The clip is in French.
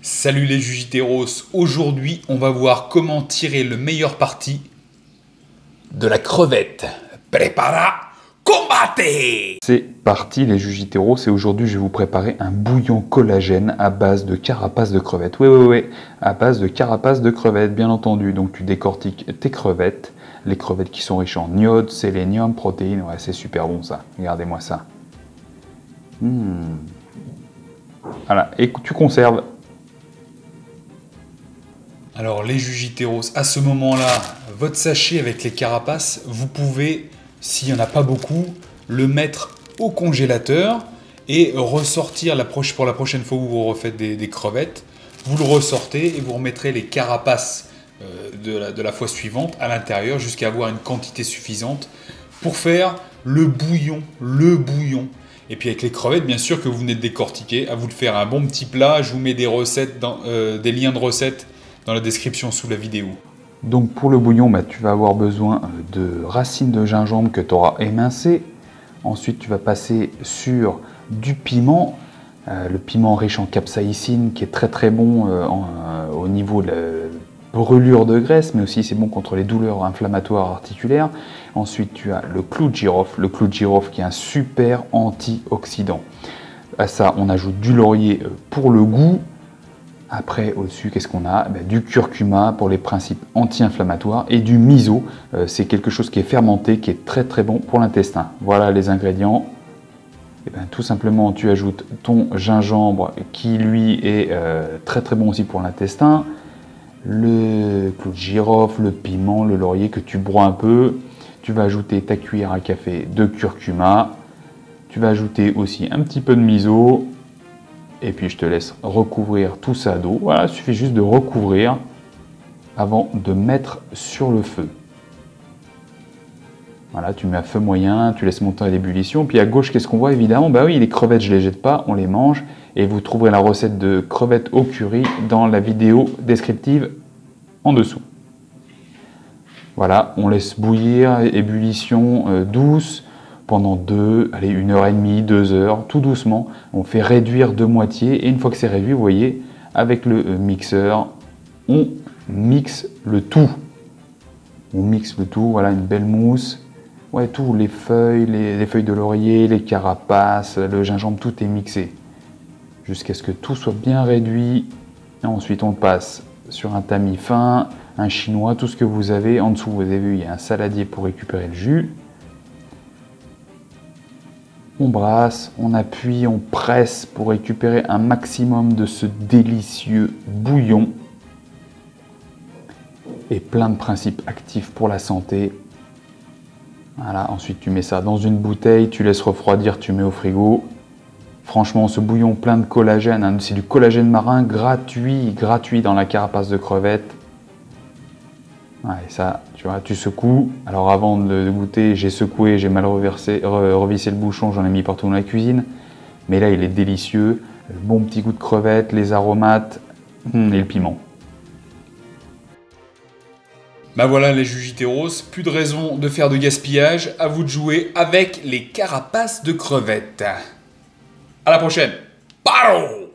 Salut les Jujiteros, aujourd'hui on va voir comment tirer le meilleur parti de la crevette. Prepara, combate! C'est parti les Jujiteros et aujourd'hui je vais vous préparer un bouillon collagène à base de carapace de crevettes. Oui, à base de carapace de crevettes bien entendu. Donc tu décortiques tes crevettes, les crevettes qui sont riches en iode, sélénium, protéines. Ouais, c'est super bon ça, regardez-moi ça. Voilà, et tu conserves. Alors les Jujiteros, à ce moment-là, votre sachet avec les carapaces, vous pouvez, s'il n'y en a pas beaucoup, le mettre au congélateur et ressortir pour la prochaine fois où vous refaites des crevettes. Vous le ressortez et vous remettrez les carapaces de la fois suivante à l'intérieur jusqu'à avoir une quantité suffisante pour faire le bouillon. Et puis avec les crevettes, bien sûr, que vous venez de décortiquer, à vous de faire un bon petit plat. Je vous mets des recettes, des liens de recettes dans la description sous la vidéo. Donc pour le bouillon, tu vas avoir besoin de racines de gingembre que tu auras émincées. Ensuite, tu vas passer sur du piment, le piment riche en capsaïcine qui est très bon au niveau de la brûlure de graisse, mais aussi c'est bon contre les douleurs inflammatoires articulaires. Ensuite, tu as le clou de girofle qui est un super antioxydant. À ça, on ajoute du laurier pour le goût. Après, au-dessus, qu'est-ce qu'on a? Du curcuma pour les principes anti-inflammatoires et du miso. C'est quelque chose qui est fermenté, qui est très bon pour l'intestin. Voilà les ingrédients. Et tout simplement, tu ajoutes ton gingembre qui, lui, est très bon aussi pour l'intestin. Le clou de girofle, le piment, le laurier que tu broies un peu. Tu vas ajouter ta cuillère à café de curcuma. Tu vas ajouter aussi un petit peu de miso. Et puis je te laisse recouvrir tout ça d'eau. Voilà, il suffit juste de recouvrir avant de mettre sur le feu. Voilà, tu mets à feu moyen, tu laisses monter à l'ébullition. Puis à gauche, qu'est-ce qu'on voit évidemment? Oui, les crevettes, je ne les jette pas, on les mange. Et vous trouverez la recette de crevettes au curry dans la vidéo descriptive en dessous. Voilà, on laisse bouillir, ébullition douce. Pendant 1h30, 2 heures, tout doucement. On fait réduire de moitié et une fois que c'est réduit, vous voyez, avec le mixeur, on mixe le tout. On mixe le tout, voilà, une belle mousse. Ouais, tout, les feuilles de laurier, les carapaces, le gingembre, tout est mixé. Jusqu'à ce que tout soit bien réduit. Et ensuite, on passe sur un tamis fin, un chinois, tout ce que vous avez. En dessous, vous avez vu, il y a un saladier pour récupérer le jus. On brasse, on appuie, on presse pour récupérer un maximum de ce délicieux bouillon. Et plein de principes actifs pour la santé. Voilà, ensuite tu mets ça dans une bouteille, tu laisses refroidir, tu mets au frigo. Franchement, ce bouillon plein de collagène, c'est du collagène marin gratuit dans la carapace de crevette. Ouais, ça, tu vois, tu secoues. Alors avant de goûter, j'ai secoué, j'ai mal revissé le bouchon, j'en ai mis partout dans la cuisine. Mais là, il est délicieux. Le bon petit goût de crevette, les aromates et le piment. Voilà les Jujiteros, plus de raison de faire de gaspillage. À vous de jouer avec les carapaces de crevettes. À la prochaine. Paro!